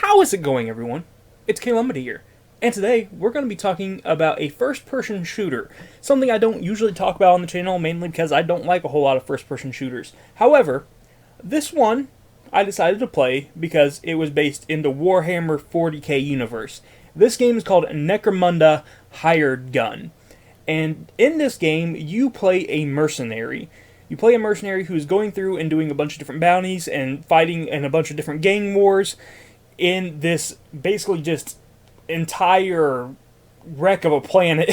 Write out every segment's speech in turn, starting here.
How is it going, everyone? It's Necromunda here, and today we're going to be talking about a first-person shooter, something I don't usually talk about on the channel, mainly because I don't like a whole lot of first-person shooters. However, this one I decided to play because it was based in the Warhammer 40k universe. This game is called Necromunda Hired Gun, and in this game you play a mercenary. You play a mercenary who's going through and doing a bunch of different bounties and fighting in a bunch of different gang wars in this basically just entire wreck of a planet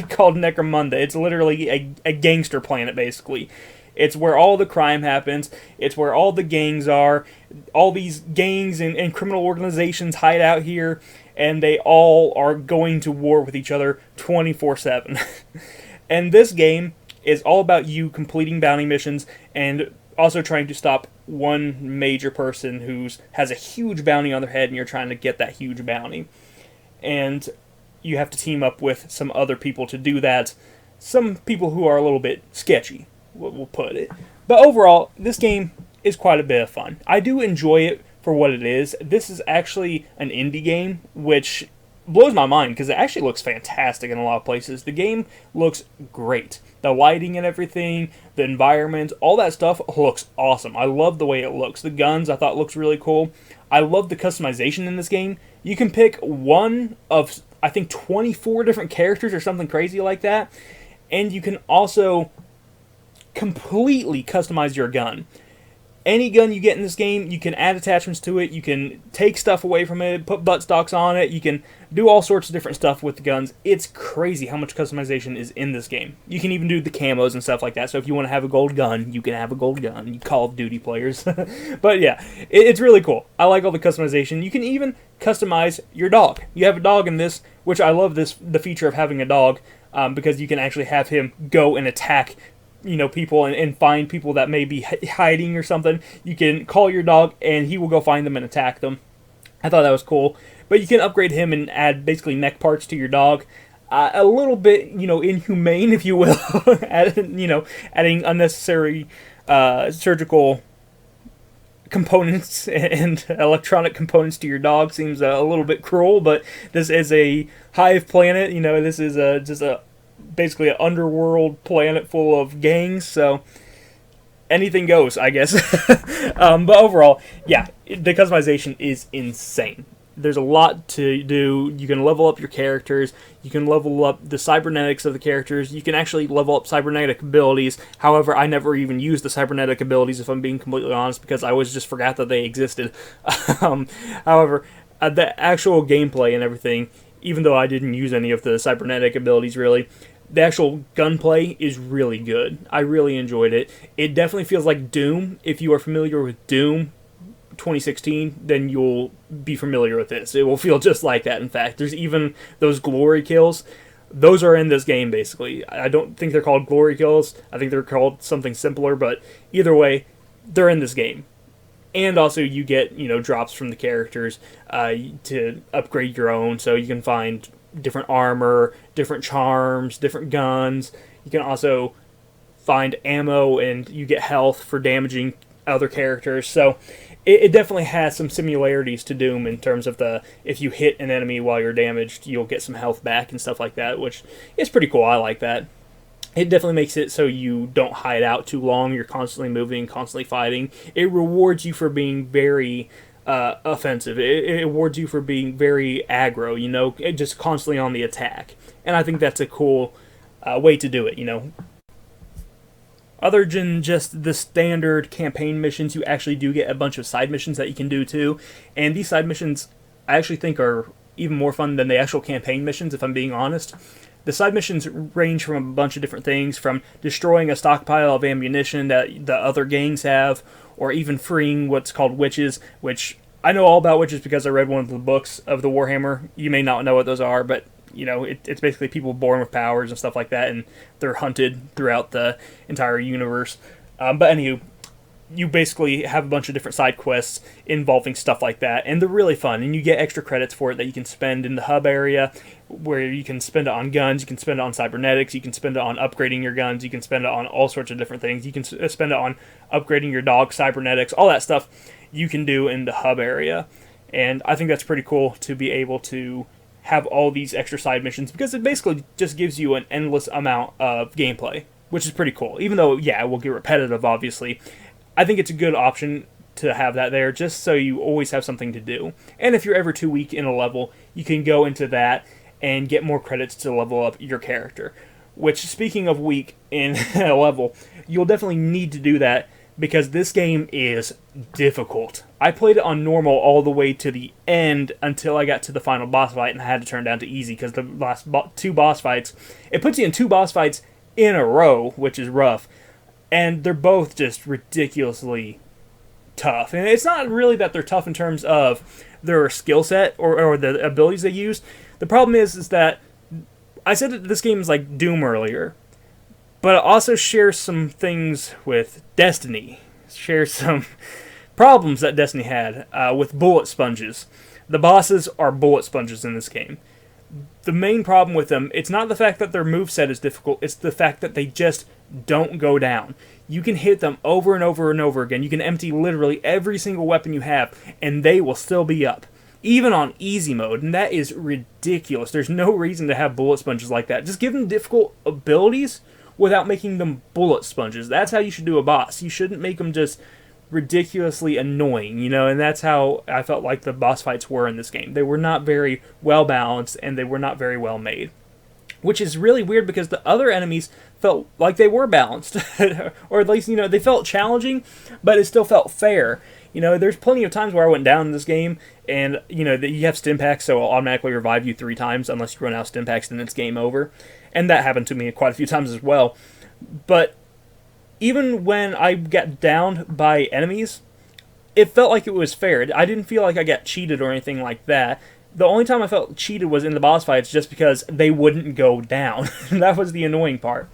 called Necromunda. It's literally a gangster planet, basically. It's where all the crime happens. It's where all the gangs are. All these gangs and criminal organizations hide out here, and they all are going to war with each other 24/7. And this game is all about you completing bounty missions and also trying to stop one major person who has a huge bounty on their head, and you're trying to get that huge bounty. And you have to team up with some other people to do that. Some people who are a little bit sketchy, we'll put it. But overall, this game is quite a bit of fun. I do enjoy it for what it is. This is actually an indie game, which blows my mind because it actually looks fantastic in a lot of places. The game looks great. The lighting and everything, the environment, all that stuff looks awesome. I love the way it looks. The guns I thought looks really cool. I love the customization in this game. You can pick one of, I think, 24 different characters or something crazy like that. And you can also completely customize your gun. Any gun you get in this game, you can add attachments to it, you can take stuff away from it, put buttstocks on it, you can do all sorts of different stuff with the guns. It's crazy how much customization is in this game. You can even do the camos and stuff like that, so if you want to have a gold gun, you can have a gold gun, you Call of Duty players. But yeah, it's really cool. I like all the customization. You can even customize your dog. You have a dog in this, which I love the feature of having a dog, because you can actually have him go and attack people and find people that may be hiding or something. You can call your dog and he will go find them and attack them. I thought that was cool. But you can upgrade him and add basically mech parts to your dog. A little bit, inhumane, if you will. Adding unnecessary surgical components and electronic components to your dog seems a little bit cruel, but this is a hive planet. This is just basically an underworld planet full of gangs, so anything goes, I guess. But overall, yeah, the customization is insane. There's a lot to do. You can level up your characters. You can level up the cybernetics of the characters. You can actually level up cybernetic abilities. However, I never even used the cybernetic abilities, if I'm being completely honest, because I always just forgot that they existed. However, the actual gameplay and everything, even though I didn't use any of the cybernetic abilities really, the actual gunplay is really good. I really enjoyed it. It definitely feels like Doom. If you are familiar with Doom 2016, then you'll be familiar with this. It will feel just like that, in fact. There's even those glory kills. Those are in this game, basically. I don't think they're called glory kills. I think they're called something simpler, but either way, they're in this game. And also you get, drops from the characters to upgrade your own, so you can find different armor, different charms, different guns. You can also find ammo, and you get health for damaging other characters. So it definitely has some similarities to Doom in terms of if you hit an enemy while you're damaged, you'll get some health back and stuff like that, which is pretty cool. I like that. It definitely makes it so you don't hide out too long. You're constantly moving, constantly fighting. It rewards you for being very offensive. It rewards you for being very aggro, just constantly on the attack. And I think that's a cool way to do it, Other than just the standard campaign missions, you actually do get a bunch of side missions that you can do too. And these side missions, I actually think, are even more fun than the actual campaign missions, if I'm being honest. The side missions range from a bunch of different things, from destroying a stockpile of ammunition that the other gangs have, or even freeing what's called witches, which I know all about witches because I read one of the books of the Warhammer. You may not know what those are, but it's basically people born with powers and stuff like that, and they're hunted throughout the entire universe. But anywho, you basically have a bunch of different side quests involving stuff like that, and they're really fun, and you get extra credits for it that you can spend in the hub area, where you can spend it on guns, you can spend it on cybernetics, you can spend it on upgrading your guns, you can spend it on all sorts of different things. You can spend it on upgrading your dog, cybernetics, all that stuff you can do in the hub area. And I think that's pretty cool to be able to have all these extra side missions, because it basically just gives you an endless amount of gameplay, which is pretty cool. Even though, yeah, it will get repetitive, obviously. I think it's a good option to have that there, just so you always have something to do. And if you're ever too weak in a level, you can go into that and get more credits to level up your character. Which, speaking of weak in a level, you'll definitely need to do that, because this game is difficult. I played it on normal all the way to the end until I got to the final boss fight, and I had to turn down to easy because the last two boss fights, it puts you in two boss fights in a row, which is rough, and they're both just ridiculously tough. And it's not really that they're tough in terms of their skill set or the abilities they use. The problem is that I said that this game is like Doom earlier, but it also shares some things with Destiny. It shares some problems that Destiny had with bullet sponges. The bosses are bullet sponges in this game. The main problem with them, it's not the fact that their moveset is difficult, it's the fact that they just don't go down. You can hit them over and over and over again. You can empty literally every single weapon you have, and they will still be up. Even on easy mode, and that is ridiculous. There's no reason to have bullet sponges like that. Just give them difficult abilities without making them bullet sponges. That's how you should do a boss. You shouldn't make them just ridiculously annoying, and that's how I felt like the boss fights were in this game. They were not very well balanced, and they were not very well made. Which is really weird, because the other enemies felt like they were balanced. Or at least, they felt challenging, but it still felt fair. There's plenty of times where I went down in this game, and, you have stim packs, so it'll automatically revive you 3 times, unless you run out of stim packs, then it's game over. And that happened to me quite a few times as well. But even when I got downed by enemies, it felt like it was fair. I didn't feel like I got cheated or anything like that. The only time I felt cheated was in the boss fights, just because they wouldn't go down. That was the annoying part.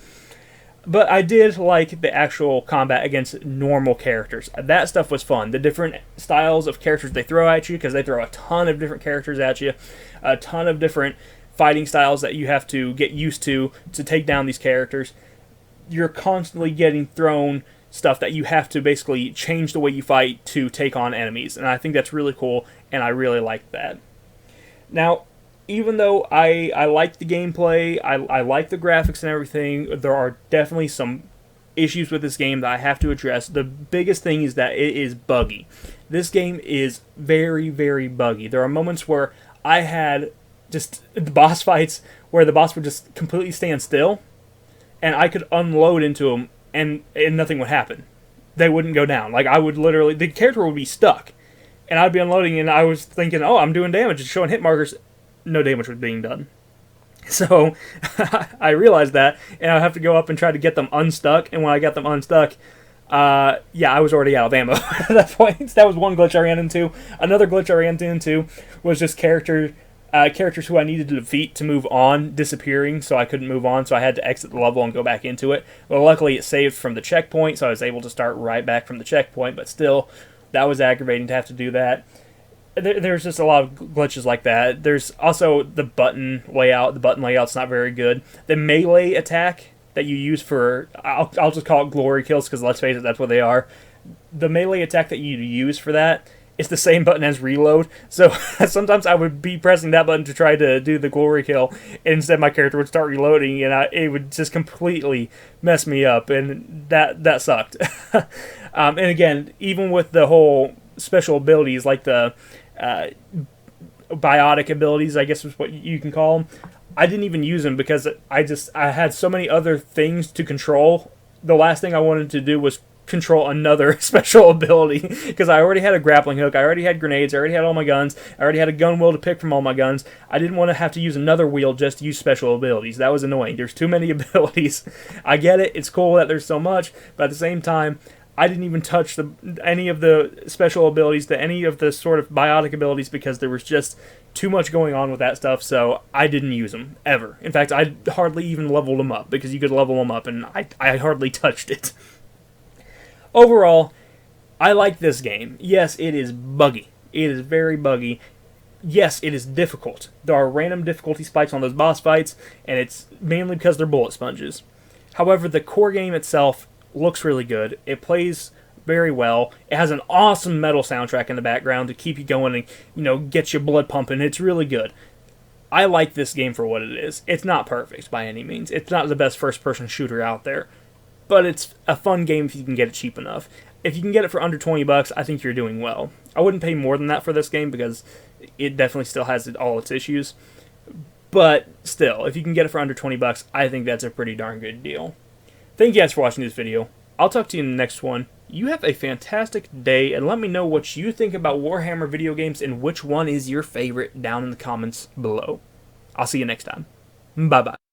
But I did like the actual combat against normal characters. That stuff was fun. The different styles of characters they throw at you, because they throw a ton of different characters at you, a ton of different fighting styles that you have to get used to take down these characters. You're constantly getting thrown stuff that you have to basically change the way you fight to take on enemies. And I think that's really cool, and I really like that. Now, even though I like the gameplay, I like the graphics and everything, there are definitely some issues with this game that I have to address. The biggest thing is that it is buggy. This game is very, very buggy. There are moments where I had just the boss fights where the boss would just completely stand still, and I could unload into them, and nothing would happen. They wouldn't go down. Like, I would literally, the character would be stuck, and I'd be unloading, and I was thinking, oh, I'm doing damage, it's showing hit markers. No damage was being done. So I realized that, and I have to go up and try to get them unstuck, and when I got them unstuck, I was already out of ammo at that point. That was one glitch I ran into. Another glitch I ran into was just characters who I needed to defeat to move on disappearing, so I couldn't move on, so I had to exit the level and go back into it. Well, luckily it saved from the checkpoint, so I was able to start right back from the checkpoint, but still, that was aggravating to have to do that. There's just a lot of glitches like that. There's also the button layout. The button layout's not very good. The melee attack that you use for, I'll just call it glory kills, because let's face it, that's what they are. The melee attack that you use for that is the same button as reload. So sometimes I would be pressing that button to try to do the glory kill, and instead my character would start reloading, and it would just completely mess me up, and that sucked. And again, even with the whole special abilities, like the biotic abilities, I guess is what you can call them, I didn't even use them because I had so many other things to control. The last thing I wanted to do was control another special ability, because I already had a grappling hook, I already had grenades, I already had all my guns, I already had a gun wheel to pick from all my guns. I didn't want to have to use another wheel just to use special abilities. That was annoying. There's too many abilities. I get it, it's cool that there's so much, but at the same time, I didn't even touch any of the special abilities, any of the sort of biotic abilities, because there was just too much going on with that stuff, so I didn't use them, ever. In fact, I hardly even leveled them up, because you could level them up, and I hardly touched it. Overall, I like this game. Yes, it is buggy. It is very buggy. Yes, it is difficult. There are random difficulty spikes on those boss fights, and it's mainly because they're bullet sponges. However, the core game itself looks really good. It plays very well. It has an awesome metal soundtrack in the background to keep you going and, get your blood pumping. It's really good. I like this game for what it is. It's not perfect by any means. It's not the best first-person shooter out there, but it's a fun game if you can get it cheap enough. If you can get it for under 20 bucks, I think you're doing well. I wouldn't pay more than that for this game because it definitely still has all its issues. But still, if you can get it for under 20 bucks, I think that's a pretty darn good deal. Thank you guys for watching this video. I'll talk to you in the next one. You have a fantastic day, and let me know what you think about Warhammer video games and which one is your favorite down in the comments below. I'll see you next time. Bye-bye.